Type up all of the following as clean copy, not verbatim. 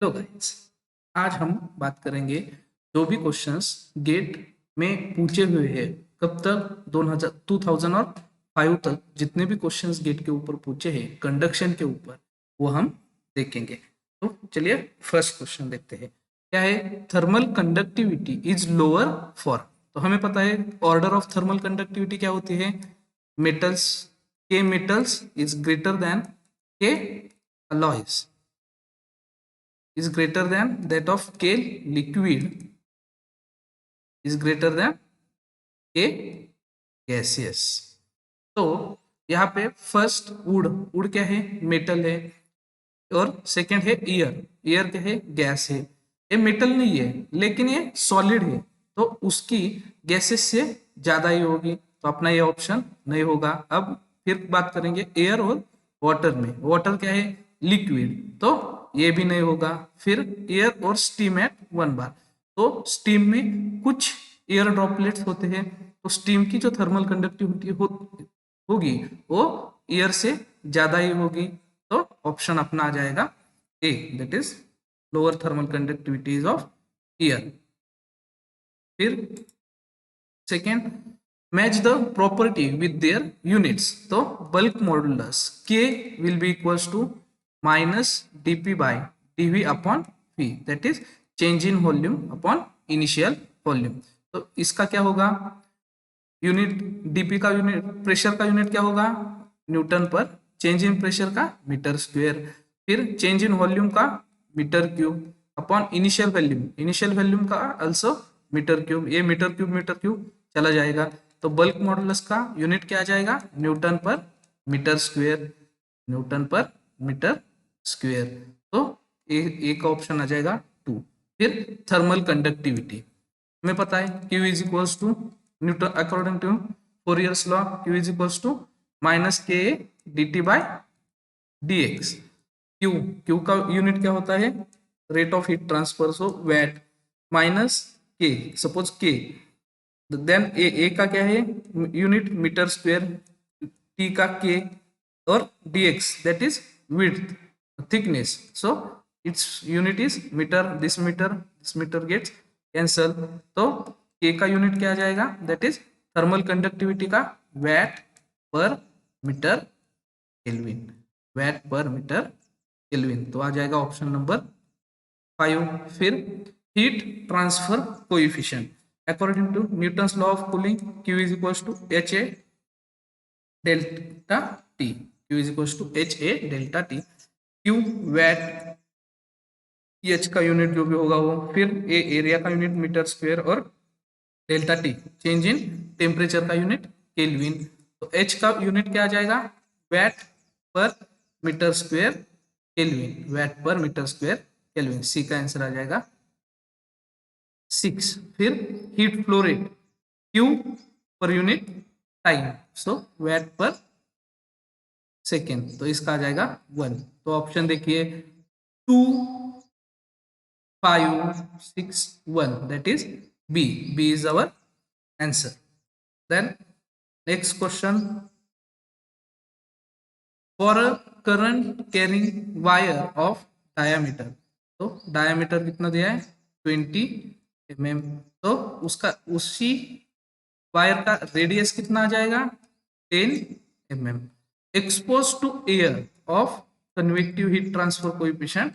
Hello guys, आज हम बात करेंगे जो भी क्वेश्चंस गेट में पूछे हुए हैं। कब तक? 2005 तक जितने भी क्वेश्चंस गेट के ऊपर पूछे हैं कंडक्शन के ऊपर, वो हम देखेंगे। तो चलिए फर्स्ट क्वेश्चन देखते हैं। क्या है? Thermal conductivity is lower for. तो हमें पता है ऑर्डर ऑफ थर्मल कंडक्टिविटी क्या होती है। मेटल्स, के मेटल्स इज ग्रेटर देन के alloys is greater than that of K liquid is greater than K gaseous। तो यहाँ पे फर्स्ट वुड क्या है? मेटल है। और सेकंड है एयर। एयर क्या है? गैस है। ये मेटल नहीं है लेकिन ये सॉलिड है, तो उसकी गैसेस से ज्यादा ही होगी, तो अपना ये ऑप्शन नहीं होगा। अब फिर बात करेंगे एयर और वाटर में। वाटर क्या है? लिक्विड, तो ये भी नहीं होगा। फिर एयर और स्टीम एट वन बार। तो स्टीम में कुछ एयर ड्रॉपलेट्स होते हैं, तो स्टीम की जो थर्मल कंडक्टिविटी होगी वो एयर से ज्यादा ही होगी। तो ऑप्शन अपना आ जाएगा A, that is lower thermal conductivities of air. फिर second, match the property with their units. तो bulk modulus K will be equals to minus DP by DV upon V, that is change in volume upon initial volume. तो इसका क्या होगा? Unit DP का unit, pressure का unit क्या होगा? Newton per. Change in pressure का metre square. फिर चेंज इन वॉल्यूम का metre cube upon initial volume. Initial volume का आल्सो मीटर क्यूब। ये मीटर क्यूब चला जाएगा। तो बल्क मॉडुलस का यूनिट क्या आ जाएगा? न्यूटन पर मीटर स्क्वायर। न्यूटन पर मीटर स्क्वायर। तो एक ऑप्शन आ जाएगा टू। फिर थर्मल कंडक्टिविटी हमें पता है Q is equals to newton according to Fourier's law. Q is equals to minus K D T by D X. Q का यूनिट क्या होता है? Rate of heat transfer, so watt minus K, suppose K. Then A का क्या है? Unit metre square. T का K और D X that is width, thickness, so its unit is metre. This metre gets cancel. तो K का unit क्या आ जाएगा? दैट इज थर्मल कंडक्टिविटी का watt per metre kelvin. Watt per metre kelvin, तो आ जाएगा ऑप्शन नंबर 5। फिर heat transfer coefficient according to Newton's law of cooling, Q is equals to H A delta T. Q is equals to H A delta T. Q watt, H का unit जो भी होगा वो, फिर A area का unit metre square, और delta T change in temperature का unit kelvin. तो एच का यूनिट क्या आ जाएगा? Watt per metre square kelvin. Watt per metre square kelvin, C का आंसर आ जाएगा 6। फिर heat flow rate Q per unit time, so watt per second, तो इसका आ जाएगा 1। तो ऑप्शन देखिए 2 5 6 1, that is B. B is our answer. Then next question, for a current carrying wire of diameter। तो diameter कितना दिया है? 20 mm। तो उसका उसी वायर का रेडियस कितना आ जाएगा? 10 mm। Expose to air of convective heat transfer coefficient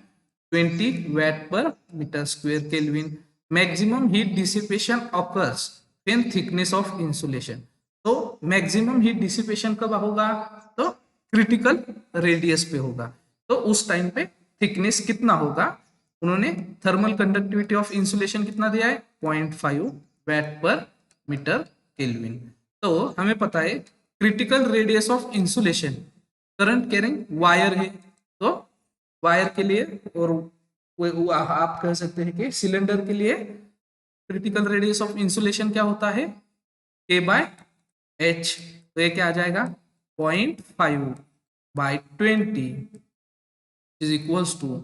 20 watt per metre square kelvin. Maximum heat dissipation occurs when thickness of insulation. तो मैक्सिमम हीट डिसिपेशन कब होगा? तो क्रिटिकल रेडियस पे होगा। तो उस टाइम पे थिकनेस कितना होगा? उन्होंने थर्मल कंडक्टिविटी ऑफ इंसुलेशन कितना दिया है? 0.5 वैट पर मीटर केल्विन। तो हमें पता है critical radius of insulation, current carrying wire है, तो वायर के लिए, और वो आप कह सकते हैं कि सिलेंडर के लिए क्रिटिकल रेडियस ऑफ इंसुलेशन क्या होता है? के बाय एच। तो ये क्या आ जाएगा? 0.5/20 इज इक्वल्स टू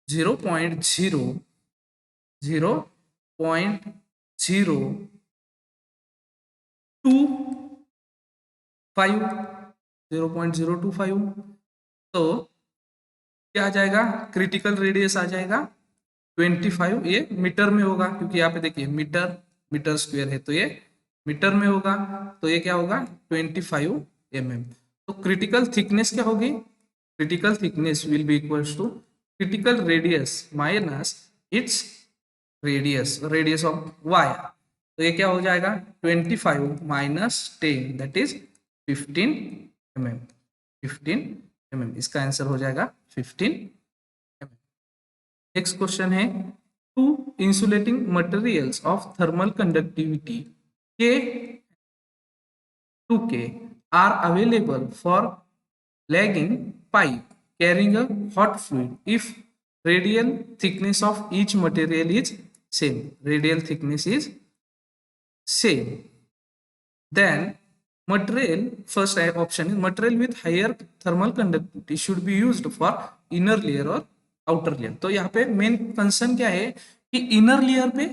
0.025। 0.025। तो क्या आ जाएगा, क्रिटिकल रेडियस आ जाएगा 25, ये मीटर में होगा क्योंकि यहाँ पे देखिए मीटर मीटर स्क्वायर है, तो ये मीटर में होगा, तो ये क्या होगा 25 mm। तो क्रिटिकल थिकनेस क्या होगी, critical thickness will be equals to critical radius minus its radius, radius of wire. तो ये क्या हो जाएगा 25 minus 10 that is 15 mm। 15 mm इसका आंसर हो जाएगा 15 mm। नेक्स्ट क्वेश्चन है, two insulating materials of thermal conductivity K 2K are available for lagging pipe carrying a hot fluid if radial thickness of each material is same, radial thickness is same, then material, first option is material with higher thermal conductivity should be used for inner layer or outer layer। तो यहाँ पे main concern क्या है कि inner layer पे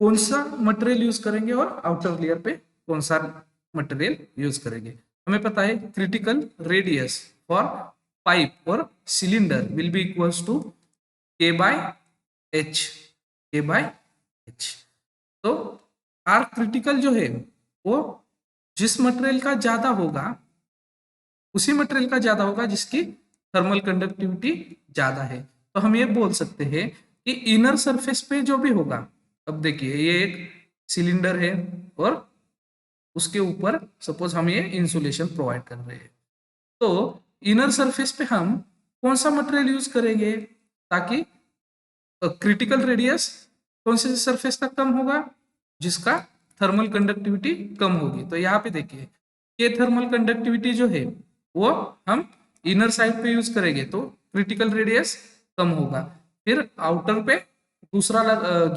कौन सा material use करेंगे और आउटर लेयर पे कौन सा मटेरियल यूज करेंगे। हमें पता है क्रिटिकल रेडियस फॉर पाइप और cylinder will be equals to K by H, K by H. तो आर क्रिटिकल जो है वो जिस मटेरियल का ज्यादा होगा उसी मटेरियल का ज्यादा होगा जिसकी थर्मल कंडक्टिविटी ज्यादा है। तो हम ये बोल सकते हैं कि इनर सरफेस पे जो भी होगा, अब देखिए ये एक सिलेंडर है और उसके ऊपर सपोज हम ये इंसुलेशन प्रोवाइड कर रहे हैं, तो इनर सरफेस पे हम कौन सा मटेरियल यूज करेंगे ताकि क्रिटिकल रेडियस कौन से सरफेस का कम होगा, जिसका थर्मल कंडक्टिविटी कम होगी। तो यहाँ पे देखिए ये थर्मल कंडक्टिविटी जो है वो हम इनर साइड पे यूज करेंगे तो क्रिटिकल रेडियस कम होगा। फिर आउटर पे दूसरा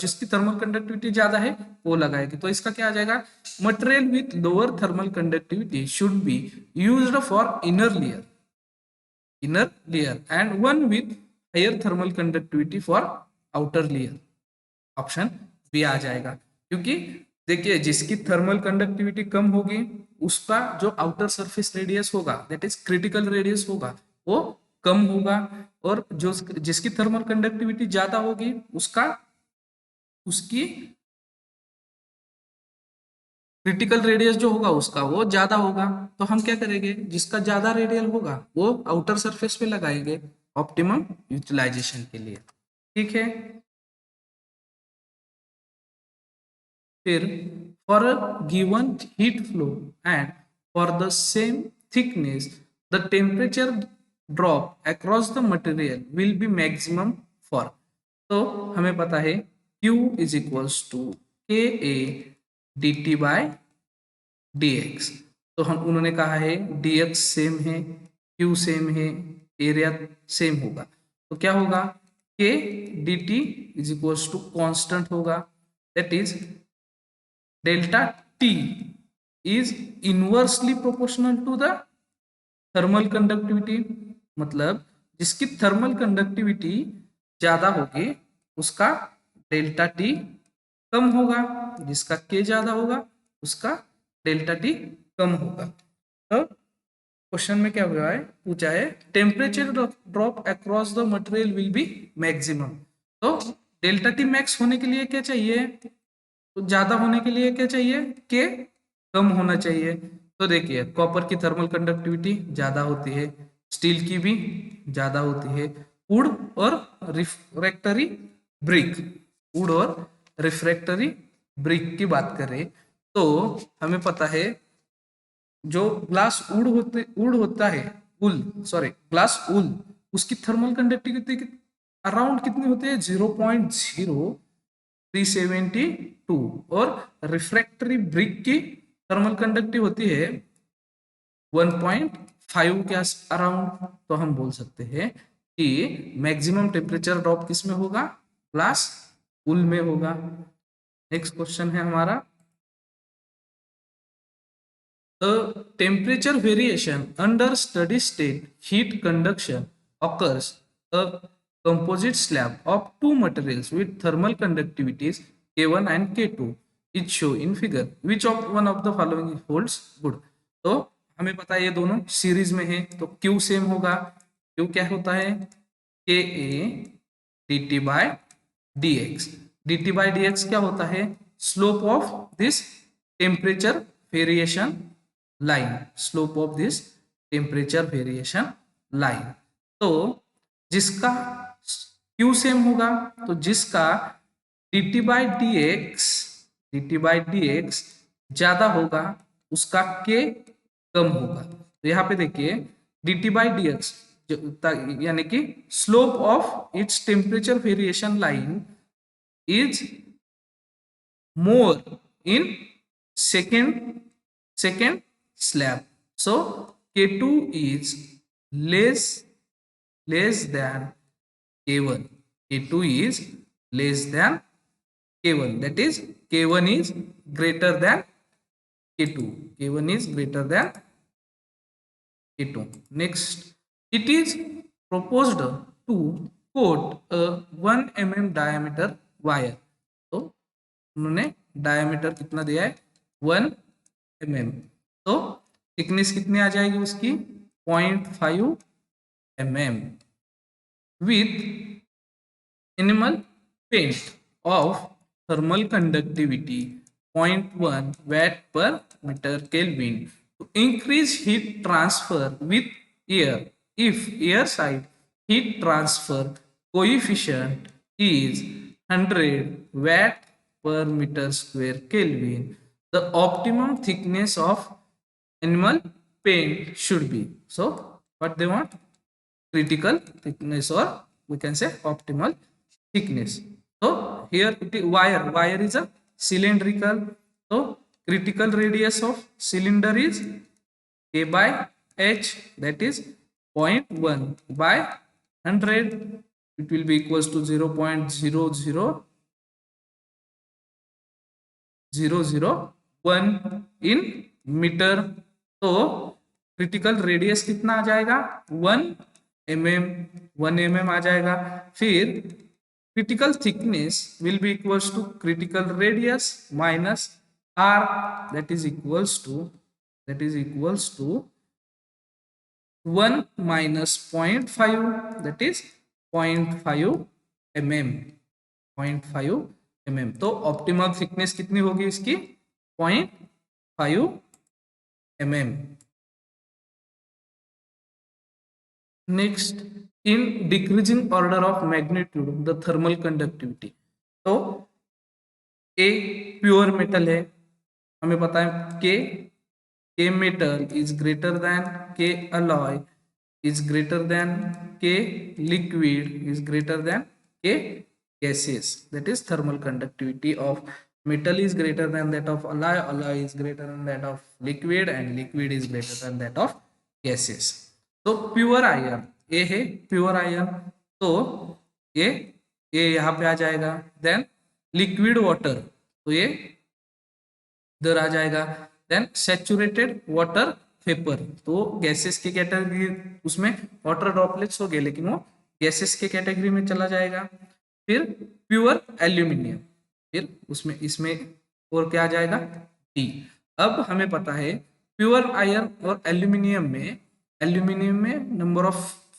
जिसकी थर्मल कंडक्टिविटी ज्यादा है वो लगाएगी। तो इसका क्या आ जाएगा, material with lower thermal conductivity should be used for inner layer, inner layer and one with higher thermal conductivity for outer layer. Option B आ जाएगा, क्योंकि देखिए जिसकी थर्मल कंडक्टिविटी कम होगी उसका जो आउटर सरफेस रेडियस होगा दैट इज क्रिटिकल रेडियस होगा वो कम होगा, और जो जिसकी थर्मल कंडक्टिविटी ज्यादा होगी उसका उसकी क्रिटिकल रेडियस जो होगा उसका वो ज्यादा होगा। तो हम क्या करेंगे, जिसका ज्यादा रेडियल होगा वो आउटर सरफेस पे लगाएंगे ऑप्टिमम यूटिलाइजेशन के लिए। ठीक है, फिर for a given heat flow and for the same thickness the temperature drop across the material will be maximum for. तो हमें पता है Q is equals to K A D T by D X. तो हम उन्होंने कहा है D X same है, Q सेम है, एरिया सेम होगा, तो क्या होगा K D T is equals to constant होगा, that is delta T is inversely proportional to the thermal conductivity. मतलब जिसकी थर्मल कंडक्टिविटी ज्यादा होगी उसका डेल्टा टी कम होगा, जिसका के ज्यादा होगा उसका डेल्टा टी कम होगा। तो क्वेश्चन में क्या हुआ है, पूछा है temperature drop across the material will be maximum. तो डेल्टा टी मैक्स होने के लिए क्या चाहिए, तो ज्यादा होने के लिए क्या चाहिए, के कम होना चाहिए। तो देखिए कॉपर की थर्मल कंडक्टिविटी ज्यादा होती है, स्टील की भी ज्यादा होती है, वुड और रिफ्रैक्टरी ब्रिक, वुड और रिफ्रैक्टरी ब्रिक की बात करें तो हमें पता है जो ग्लास वुड होता है, वुल सॉरी ग्लास वुल, उसकी थर्मल कंडक्टिविटी अराउंड कितनी होती है 0.0372, और रिफ्रैक्टरी ब्रिक की थर्मल कंडक्टिव होती है 1.5 के अराउंड। तो हम बोल सकते हैं कि मैक्सिमम टेम्परेचर ड्रॉप किस में होगा, ग्लास वुल में होगा। नेक्स्ट क्वेश्चन है हमारा, the temperature variation under steady state heat conduction occurs a composite slab of two materials with thermal conductivities K1 and K2 is shown in figure, which of one of the following holds good। तो हमें पता है ये दोनों series में है तो Q same होगा, क्यू क्या होता है, K A D T by D X. D T by D X क्या होता है, slope of this temperature variation line, slope of this temperature variation line. तो जिसका क्यू सेम होगा, तो जिसका D T by D X ज्यादा होगा उसका के कम होगा। तो यहाँ पे देखिए D T by D x यानी कि slope of its temperature variation line is more in second slab. So K2 is less than K1. K2 is less than K1. That is K1 is greater than K2. K1 is greater than K2. Next, it is proposed to coat a 1 mm diameter wire. तो उन्होंने diameter कितना दिया है, 1 mm। तो thickness कितनी आ जाएगी उसकी, 0.5 mm with enamel paint of thermal conductivity 0.1 watt per meter Kelvin to increase heat transfer with air if air side heat transfer coefficient is 100 watt per meter square Kelvin. The optimum thickness of enamel paint should be. So what they want, critical thickness, or we can say optimal thickness. So here it is wire is a cylindrical, so critical radius of cylinder is k by h, that is 0.1 by 100, it will be equals to 0.0000001 in metre. तो critical radius कितना आ जाएगा, 1 mm आ जाएगा। फिर critical thickness will be equals to critical radius minus r, that is equals to 1 minus 0.5, that is 0.5 mm, 0.5 mm। तो optimum thickness कितनी होगी इसकी, 0.5 mm। Next, in decreasing order of magnitude the thermal conductivity. तो a pure metal है, हमें पता है के मेटल इज ग्रेटर देन के alloy is greater than K liquid is greater than K gaseous, that is thermal conductivity of metal is greater than that of alloy is greater than that of liquid, and liquid is greater than that of gaseous। तो pure ion ये है pure ion, तो ये यहाँ पे आ जाएगा। Then liquid water, तो ये इधर आ जाएगा। देन सैचुरेटेड वाटर वेपर, तो गैसेस की कैटेगरी, उसमें वाटर ड्रॉपलेट्स हो गए लेकिन वो गैसेस के कैटेगरी में चला जाएगा। फिर प्योर एल्यूमिनियम, फिर उसमें इसमें और क्या आ जाएगा, टी। अब हमें पता है प्योर आयरन और एल्यूमिनियम में नंबर ऑफ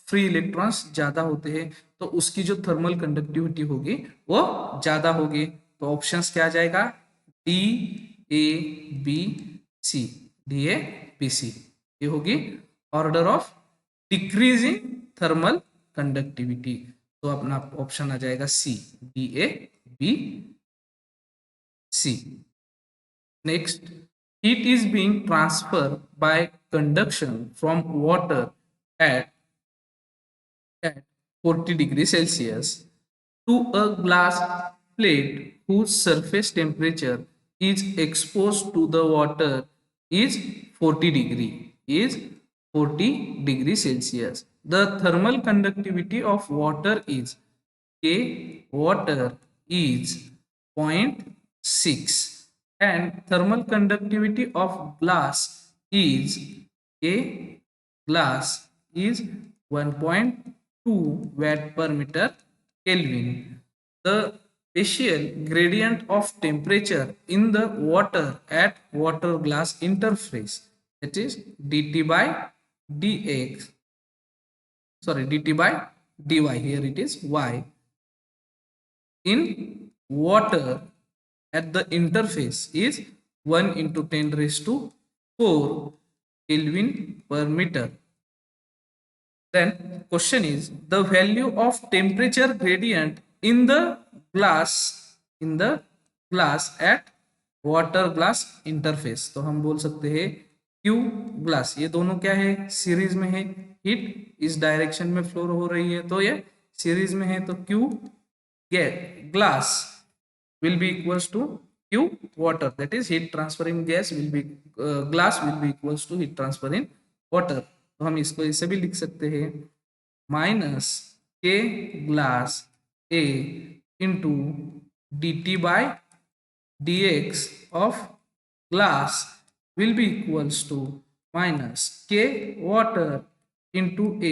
फ्री इलेक्ट्रॉन्स ज्यादा होते हैं, तो उसकी जो थर्मल कंडक्टिविटी होगी वो ज्यादा होगी। तो ऑप्शंस क्या आ जाएगा, D A B C, D A B C, ये होगी order of decreasing thermal conductivity. तो अपना ऑप्शन आ जाएगा C, D A B C. Next, heat is being transferred by conduction from water at 40 degrees Celsius to a glass plate whose surface temperature is exposed to the water is 40 degrees Celsius. The thermal conductivity of water is K water is 0.6 and thermal conductivity of glass is K glass is 1.2 watt per meter Kelvin. The spatial gradient of temperature in the water at water glass interface, that is dt by dx, sorry, dt by dy, here it is y, in water at the interface is 1 into 10 raised to 4 Kelvin per meter. Then question is the value of temperature gradient in the glass at water glass interface. तो हम बोल सकते हैं Q glass, ये दोनों क्या है, series में है, हीट इस डायरेक्शन में फ्लो हो रही है तो ये सीरीज में है, तो Q glass will be equals to Q water, that is heat transfer in gas will be glass will be equals to heat transfer in water. तो हम इसको ऐसे भी लिख सकते हैं माइनस के glass A into D T by D X of glass will be equals to minus k water into a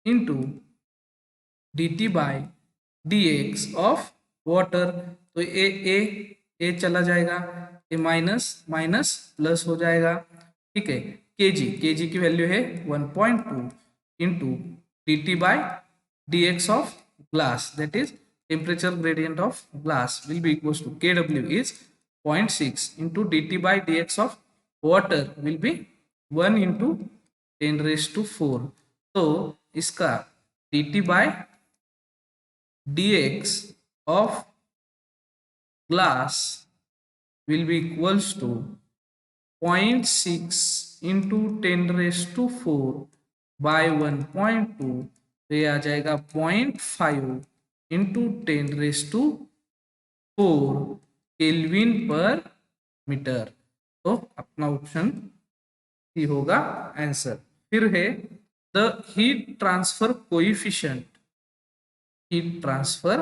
into dt by dx of water. तो ए चला जाएगा, ए माइनस माइनस प्लस हो जाएगा, ठीक है. केजी की वैल्यू है 1.2 into D T by D X of glass, that is temperature gradient of glass will be equals to K W is 0.6 into D T by D X of water will be 1 into 10 raise to 4. तो इसका D T by dx of glass will be equals to 0.6 into 10 raised to 4 by 1.2, तो ये आ जाएगा 0.5 into 10 raised to 4 kelvin पर metre. तो अपना option C होगा आंसर. फिर है the heat transfer coefficient, heat transfer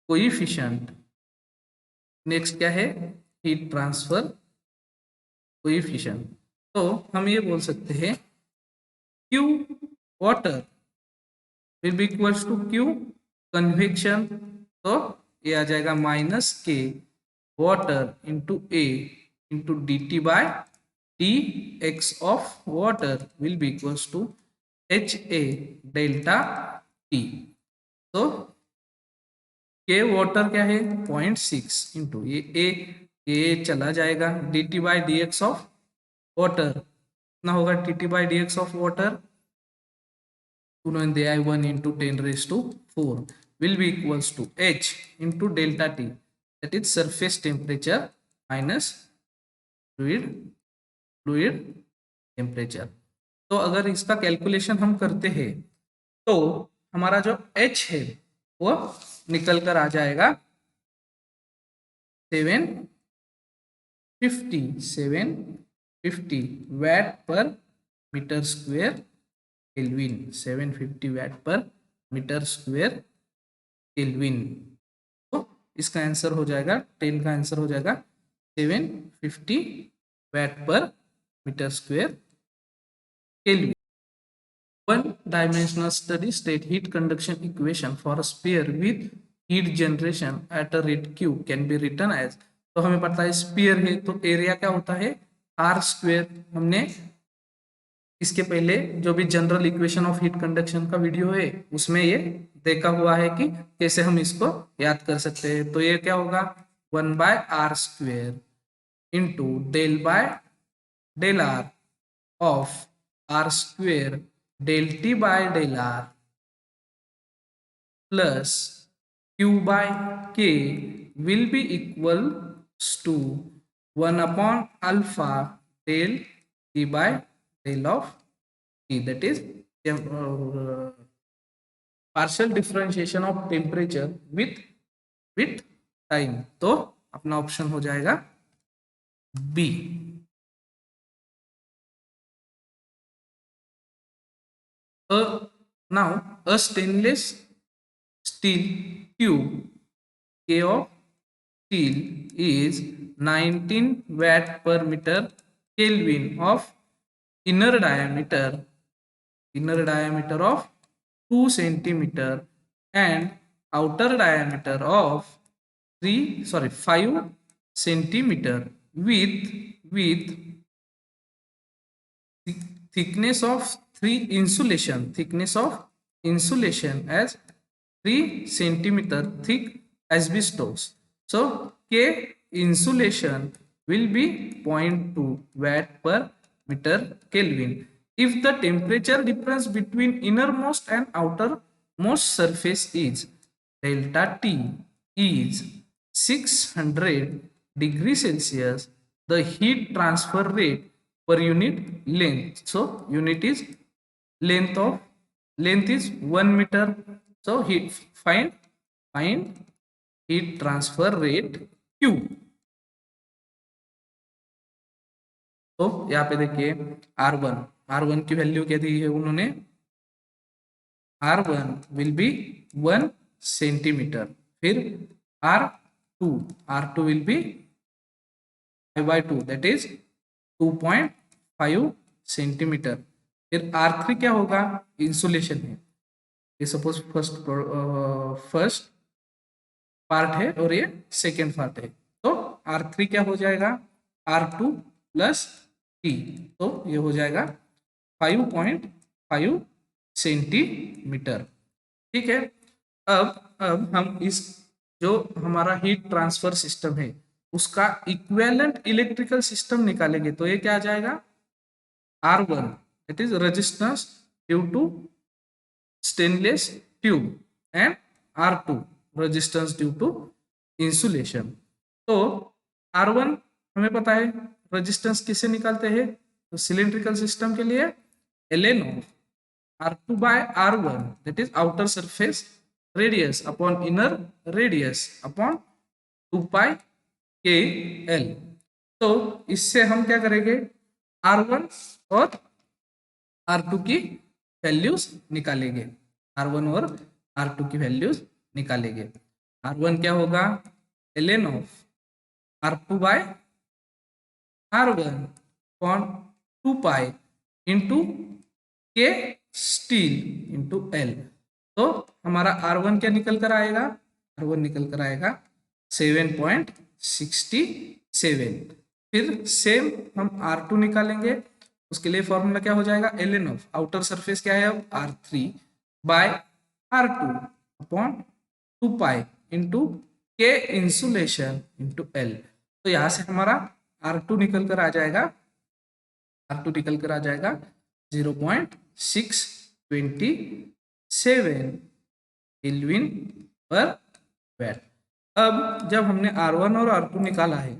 coefficient. Next क्या है, हीट ट्रांसफर कोएफिशिएंट. तो हम ये बोल सकते हैं Q water will be equals to Q convection, तो ये आ जाएगा minus K water into A into D T by D X of water will be equals to H A delta T. तो के वाटर क्या है 0.6 into ये चला जाएगा D T by D X of water, कितना होगा D T by D X of water 1 into 10 raise to 4 will be equals to h into delta t, that is surface temperature minus fluid temperature. तो अगर इसका calculation हम करते हैं तो हमारा जो h है वो निकल कर आ जाएगा 750 watt per metre square kelvin, 750 watt per metre square kelvin. तो इसका आंसर हो जाएगा 10 का आंसर हो जाएगा 750 watt per metre square kelvin. One dimensional study state heat conduction equation for a sphere with heat generation at a rate q can be written as. तो हमें पता है स्पीयर है तो एरिया क्या होता है आर स्क्वेयर. हमने इसके पहले जो भी general equation of heat conduction का वीडियो है उसमें ये देखा हुआ है कि कैसे हम इसको याद कर सकते हैं. तो ये क्या होगा 1 by R square into del by del R of R square del t by del r plus q by k will be equals to 1 upon alpha del t by del of t, that is partial differentiation of temperature with time. तो अपना option हो जाएगा B. Now a stainless steel tube K of steel is 19 watt per meter Kelvin of inner diameter of 2 centimeter and outer diameter of 5 centimeter with thickness of 3 insulation, thickness of insulation as 3 centimeter thick asbestos. So K insulation will be 0.2 watt per meter Kelvin. If the temperature difference between innermost and outermost surface is delta T is 600 degrees Celsius, the heat transfer rate per unit length. So unit is length is 1 meter. So find heat transfer rate Q. तो यहाँ पे देखिए R1 की value क्या दी है उन्होंने, R1 will be 1 centimetre, फिर R2 will be 5/2 that is 2.5 centimetre, फिर R3 क्या होगा, इंसुलेशन है, ये सपोज फर्स्ट पार्ट है और ये सेकेंड पार्ट है, तो R3 क्या हो जाएगा, R2 प्लस T, तो ये हो जाएगा 5.5 सेंटीमीटर। ठीक है, अब हम इस जो हमारा हीट ट्रांसफर सिस्टम है उसका इक्विवेलेंट इलेक्ट्रिकल सिस्टम निकालेंगे, तो ये क्या आ जाएगा, R1 that is resistance due to stainless tube and R2 resistance due to insulation। तो R1 हमें पता है रेजिस्टेंस किसे निकालते हैं, तो सिलेंड्रिकल सिस्टम के लिए ln of R2 by R1 that is outer surface radius upon inner radius upon 2 pi k l। तो इससे हम क्या करेंगे, R1 और R2 की वैल्यूज निकालेंगे, R1 और R2 की वैल्यूज निकालेंगे। R1 क्या होगा, ln of R2 by R1 upon 2 pi into K steel into L। तो हमारा R1 क्या निकल कर आएगा, R1 निकल कर आएगा 7.67। फिर सेम हम R2 निकालेंगे, उसके लिए फॉर्मूला क्या हो जाएगा, ln ऑफ आउटर सरफेस क्या है अब R3 by R2 upon 2 pi into K insulation into L। तो यहाँ से हमारा R2 निकल कर आ जाएगा, R2 निकल कर आ जाएगा 0.627 केल्विन पर वैट। अब जब हमने R1 और R2 निकाला है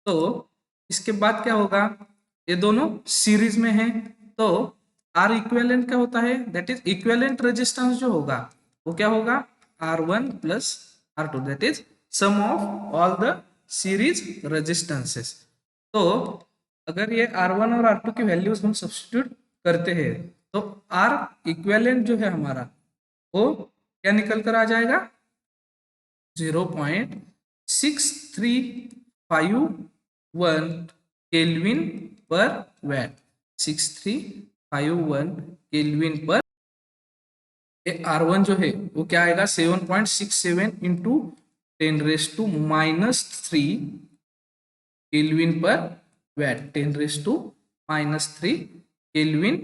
तो इसके बाद क्या होगा, ये दोनों सीरीज में है, तो R इक्विवेलेंट क्या होता है, दैट इज इक्विवेलेंट रेजिस्टेंस जो होगा वो क्या होगा, R1 plus R2 that is sum of all the series resistances. तो अगर ये R1 और R2 की वैल्यूज हम सब्स्टिट्यूट करते हैं तो R इक्विवेलेंट जो है हमारा वो क्या निकल कर आ जाएगा, 0.6351 केल्विन पर वैट, 6351 केल्विन पर। R1 जो है वो क्या आएगा, 7.67 into 10⁻³ kelvin per VAT, 10⁻³ kelvin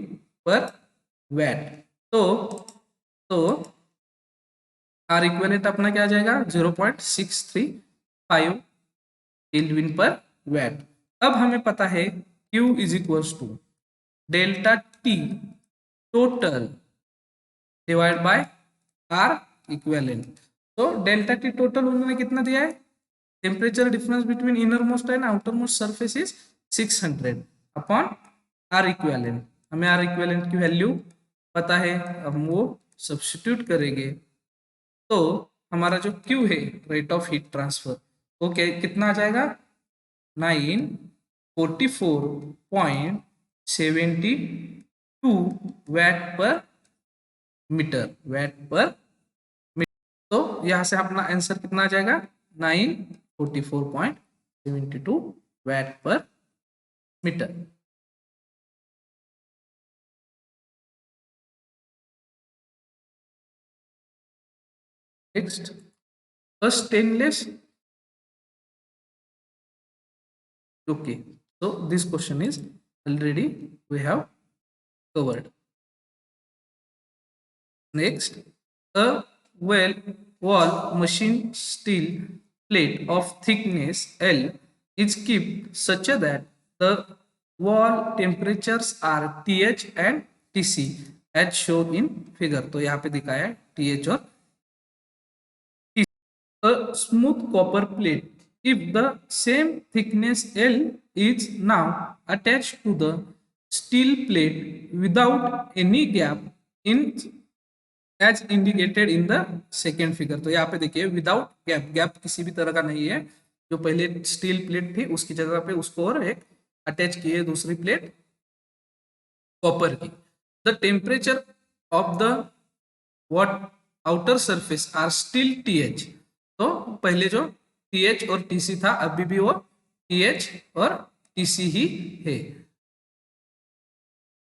per VAT. तो R इक्विवेलेंट अपना क्या आ जाएगा, 0.635 केल्विन पर वैट। अब हमें पता है Q is equals to delta T total divide by R equivalent. तो डेल्टा T टोटल उन्होंने कितना दिया है, temperature difference between inner most and outer most surface is 600 upon R equivalent. हमें R इक्विवेलेंट की वैल्यू पता है, अब हम वो सब्स्टिट्यूट करेंगे तो हमारा जो Q है रेट ऑफ हीट ट्रांसफर वो कितना आ जाएगा, 944.72 वैट पर मीटर, तो यहाँ से अपना आंसर कितना आ जाएगा, 944.72 VAT per metre. Next, a stainless. Okay, so this question is already we have covered. Next, a well wall machine steel plate of thickness L is kept such that the wall temperatures are TH and TC as shown in figure. तो यहाँ पे दिखाया है TH और a smooth copper plate. If the same thickness L is now attached to the steel plate without any gap in as indicated in the second figure, तो यहाँ पे देखिए विदाउट गैप, गैप किसी भी तरह का नहीं है, जो पहले स्टील प्लेट थी उसकी जगह पे उसको और एक अटैच की है दूसरी प्लेट कॉपर की. The temperature of the what outer surface are still TH, तो पहले जो टीएच और टीसी था अभी भी वो टीएच और टीसी ही है.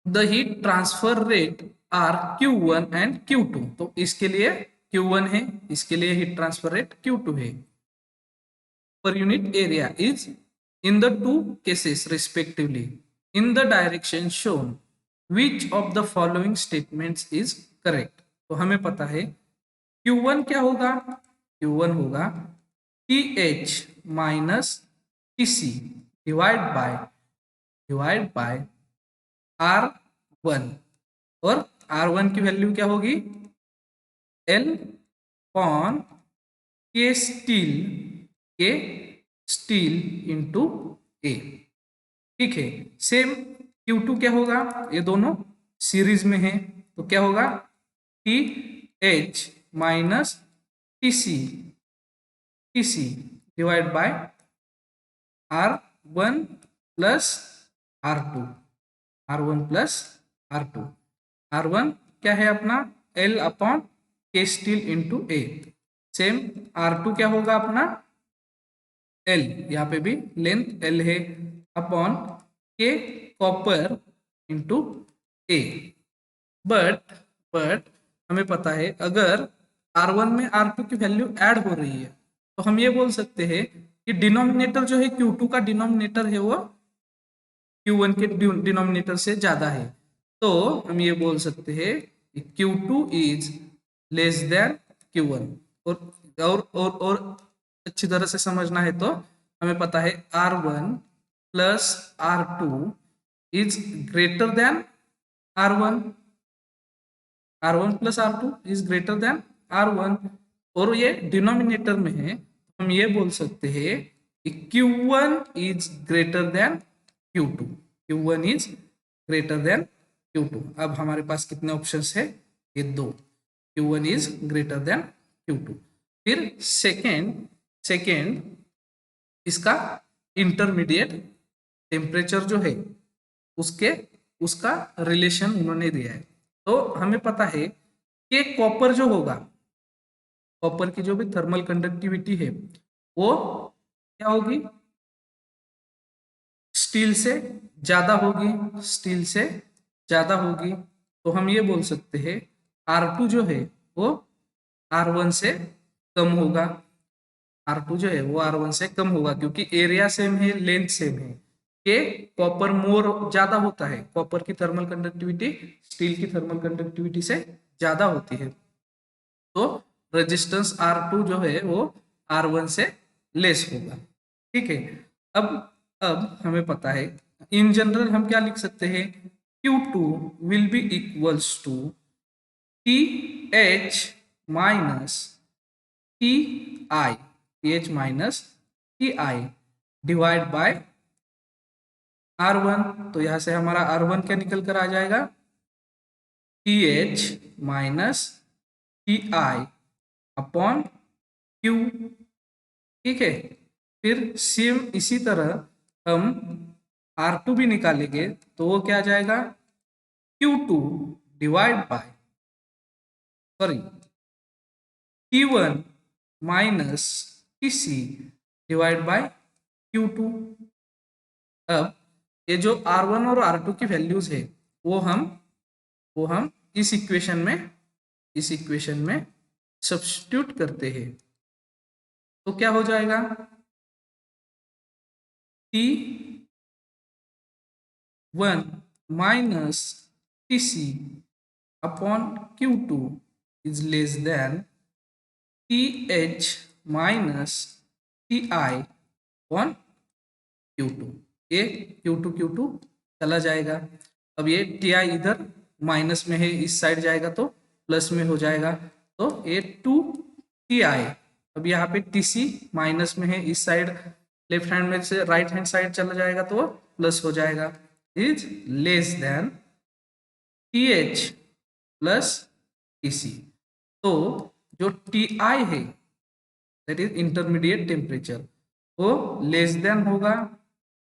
The heat transfer rate are Q1 and Q2, तो इसके लिए Q1 है, इसके लिए हीट ट्रांसफर रेट Q2 है. Per unit area is in the two cases respectively in the direction shown, which of the following statements is correct. तो हमें पता है Q1 क्या होगा, Q1 होगा TH minus TC divide by R1, और R1 की वैल्यू क्या होगी L पॉन के स्टील इंटू ए. ठीक है, सेम Q2 क्या होगा, ये दोनों सीरीज में है तो क्या होगा TH minus TC divide by R1 plus R2, R1 plus R2. R1 क्या है अपना L अपॉन के स्टील इंटू ए. सेम R2 क्या होगा अपना L, यहाँ पे भी लेंथ L है, अपॉन के कॉपर इंटू ए. बट हमें पता है अगर R1 में R2 की वैल्यू ऐड हो रही है तो हम ये बोल सकते हैं कि डिनोमिनेटर जो है Q2 का डिनोमिनेटर है वो Q1 के डिनोमिनेटर से ज्यादा है, तो हम ये बोल सकते हैं Q2 is less then Q1. और अच्छी तरह से समझना है तो हमें पता है R1 plus R2 is greater than R1, R1 plus R2 is greater than R1, और ये डिनोमिनेटर में है, हम ये बोल सकते हैं कि Q1 is greater than Q2, Q1 is greater than Q2. अब हमारे पास कितने ऑप्शंस है, ये दो, Q1 is greater than Q2. फिर सेकेंड इसका इंटरमीडिएट टेम्परेचर जो है उसका रिलेशन उन्होंने दिया है. तो हमें पता है कि कॉपर जो होगा, कॉपर की जो भी थर्मल कंडक्टिविटी है वो क्या होगी, स्टील से ज्यादा होगी, स्टील से ज्यादा होगी. तो हम ये बोल सकते हैं R2 जो है वो R1 से कम होगा, R2 जो है वो R1 से कम होगा क्योंकि एरिया सेम है, लेंथ सेम है. के कॉपर मोर ज्यादा होता है, कॉपर की थर्मल कंडक्टिविटी स्टील की थर्मल कंडक्टिविटी से ज्यादा होती है, तो रेजिस्टेंस R2 जो है वो R1 से लेस होगा. ठीक है, अब हमें पता है इन जनरल हम क्या लिख सकते हैं, Q2 will be equals to TH minus TH minus TI divide by R1. तो यहां से हमारा R1 क्या निकल कर आ जाएगा, TH minus TI upon Q. ठीक है, फिर सेम इसी तरह हम R2 भी निकालेंगे तो वो क्या आ जाएगा Q2 divide by T1 minus TC divide by Q2. अब ये जो R1 और R2 की वैल्यूज है वो हम इस इक्वेशन में सब्स्टिट्यूट करते हैं, तो क्या हो जाएगा T1 minus TC upon Q2 is less than T H minus T I on Q two. ये क्यू टू चला जाएगा। अब ये टी आई इधर माइनस में है, इस साइड जाएगा तो प्लस में हो जाएगा, तो ये टू टी आई। अब यहाँ पे टी सी माइनस में है, इस साइड लेफ्ट हैंड में से राइट हैंड साइड चला जाएगा तो प्लस हो जाएगा। Is less than T H plus T C. तो जो टी आई है दैट इज इंटरमीडिएट टेम्परेचर, वो लेस देन होगा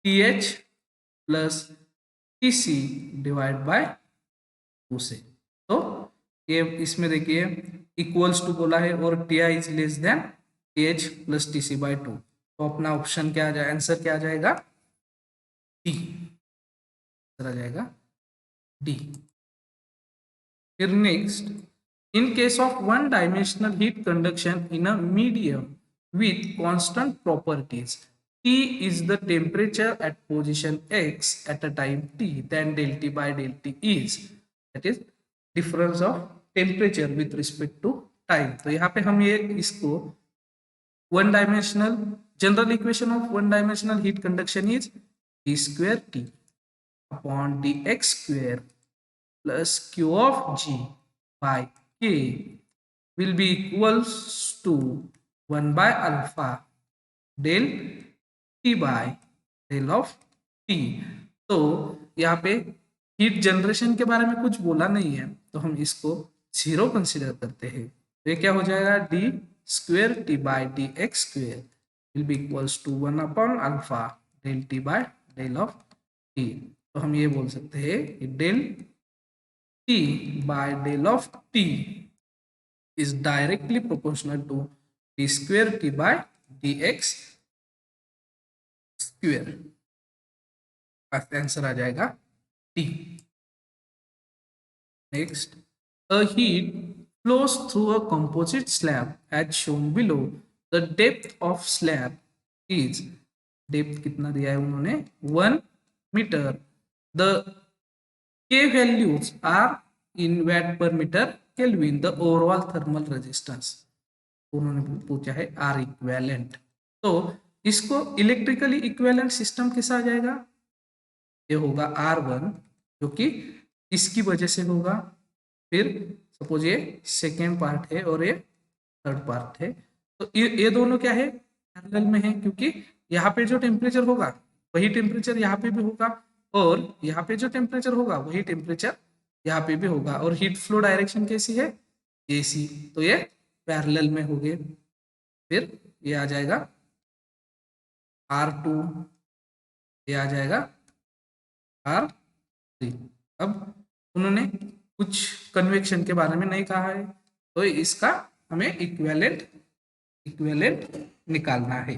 T H plus T C divide by 2 से। तो ये इसमें देखिए इक्वल्स टू बोला है और T I is less than T H plus T C by 2। तो अपना ऑप्शन क्या आ जाएगा, आंसर क्या आ जाएगा, डी आ जाएगा, डी। फिर next, in case of one dimensional heat conduction in a medium with constant properties, T is the temperature at position X at a time T, then del T by del T is, that is difference of temperature with respect to time। तो यहाँ पे हम ये इसको one dimensional general equation of one dimensional heat conduction is D square T upon D X square plus q of g by k will be equals to 1 by alpha del t by del of t। तो यहाँ पे heat generation के बारे में कुछ बोला नहीं है, तो हम इसको 0 कंसिडर करते हैं। तो ये क्या हो जाएगा, D square T by D X square will be equals to 1 upon alpha del T by del of T. तो हम ये बोल सकते हैं del T by del of T is directly proportional to d square T by dx square। Answer आ जाएगा T। Next, a heat flows through a composite slab as shown below. The depth of slab is, depth कितना दिया है उन्होंने, 1 metre. The K values are in watt per meter Kelvin, the overall thermal resistance उन्होंने पूछा है R equivalent. तो इसको electrically equivalent system कैसा आ जाएगा, ये होगा R1 जो कि इसकी वजह से होगा। फिर सपोज ये सेकेंड पार्ट है और ये थर्ड पार्ट है, तो ये दोनों क्या है, पैरेलल में है, क्योंकि यहाँ पे जो टेम्परेचर होगा वही टेम्परेचर यहाँ पे भी होगा, और यहाँ पे जो टेम्परेचर होगा वही टेम्परेचर यहाँ पे भी होगा। और हीट फ्लो डायरेक्शन कैसी है, एसी, तो ये पैरेलल में हो गए। फिर ये आ जाएगा R2, ये आ जाएगा R3। अब उन्होंने कुछ कन्वेक्शन के बारे में नहीं कहा है, तो इसका हमें इक्विवेलेंट निकालना है।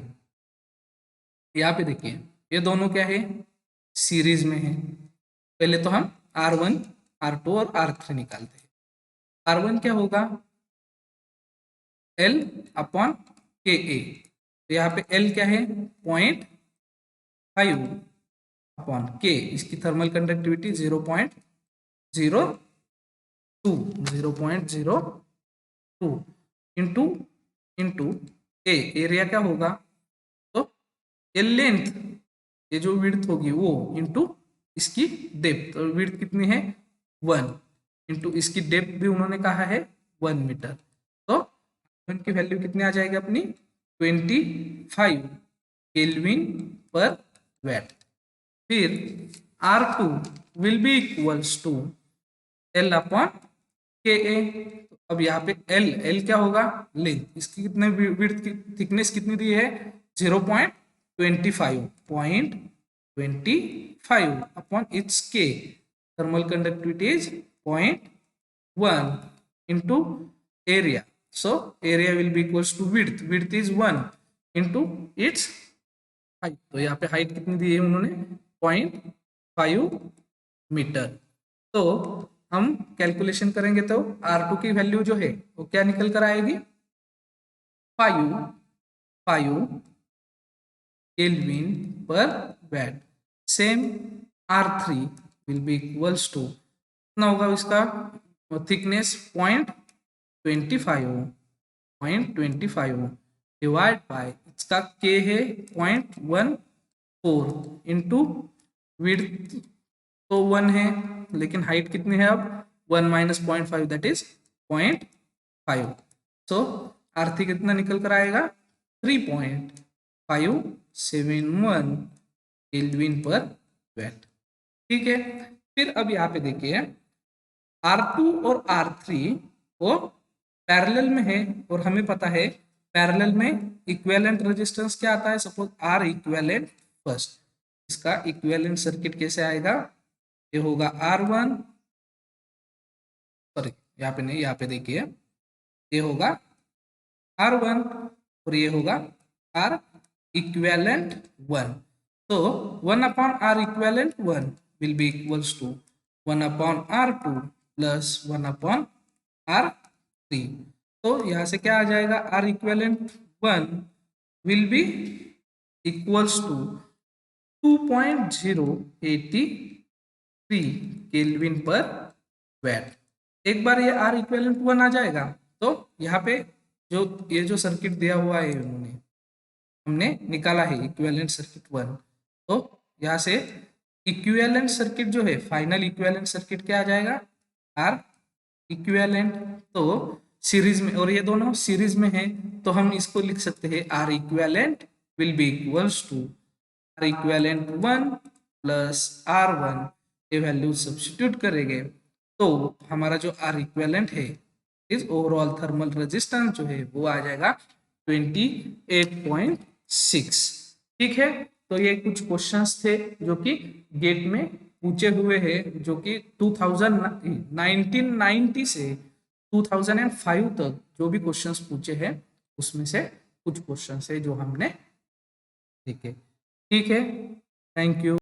यहाँ पे देखिए ये दोनों क्या है, सीरीज में है। पहले तो हम R1, R2 और R3 निकालते हैं। R1 क्या होगा, L अपॉन के ए। तो यहाँ पे L क्या है, 0.5 अपॉन के, इसकी थर्मल कंडक्टिविटी 0.02 इंटू ए, एरिया क्या होगा, तो ये लेंथ, ये जो विड्थ होगी वो इंटू इसकी डेप्थ, और विड्थ कितनी है 1, इंटू इसकी डेप्थ भी उन्होंने कहा है 1 मीटर। तो की वैल्यू कितनी आ जाएगी अपनी, 25 केल्विन पर वैट। फिर R2 will be equals to L upon K A. अब यहाँ पे L क्या होगा, लेंथ, इसकी कितने विड्थ की थिकनेस कितनी दी है, 0.25 अपॉन इट्स के, thermal conductivity is 0.1 into area. So area will be equals to width is 1 into its height। तो यहाँ पे हाइट कितनी दी है उन्होंने, 0.5 मीटर। तो हम कैलकुलेशन करेंगे तो R2 की वैल्यू जो है वो क्या निकल कर आएगी, 5 kelvin per watt. Same R3 will be equals to, कितना होगा इसका थिकनेस, 0.25 डिवाइड बाय इसका के है 0.14 इंटू विड्थ तो 1 है, लेकिन हाइट कितनी है अब 1 माइनस 0.5 दैट इज 0.5। सो आरती कितना निकल कर आएगा 3.571 केल्विन पर वेट। ठीक है, फिर अब यहाँ पे देखिए R2 और R3 वो पैरेलल में है और हमें पता है पैरेलल में इक्विवेलेंट रेजिस्टेंस क्या आता है, सपोज R इक्विवेलेंट फर्स्ट, इसका इक्विवेलेंट सर्किट कैसे आएगा, ये होगा R1, सॉरी यहाँ पे नहीं, यहाँ पे देखिए ये होगा R1 और ये होगा R इक्विवेलेंट 1। तो 1 upon R equivalent 1 will be equals to 1 upon R2 plus 1 upon R3। तो यहाँ से क्या आ जाएगा, R equivalent 1 will be equals to 2.083 kelvin per watt. एक बार ये R इक्विवेलेंट 1 आ जाएगा तो यहाँ पे ये जो सर्किट दिया हुआ है हमने निकाला है इक्विवेलेंट सर्किट 1, तो यहाँ से इक्विवेलेंट सर्किट जो है फाइनल इक्विवेलेंट सर्किट क्या आ जाएगा R इक्विवेलेंट। तो सीरीज में, और ये दोनों सीरीज में है तो हम इसको लिख सकते हैं R equivalent will be equals to R equivalent 1 plus R1, ये वैल्यू सब्स्टिट्यूट करेंगे तो हमारा जो R इक्विवेलेंट है इस ओवरऑल थर्मल रेजिस्टेंस जो है वो आ जाएगा 28.6। ठीक है, तो ये कुछ क्वेश्चंस थे जो कि गेट में पूछे हुए हैं, जो कि 1990 से 2005 तक जो भी क्वेश्चंस पूछे हैं उसमें से कुछ क्वेश्चंस है जो हमने देखे। ठीक है, थैंक यू।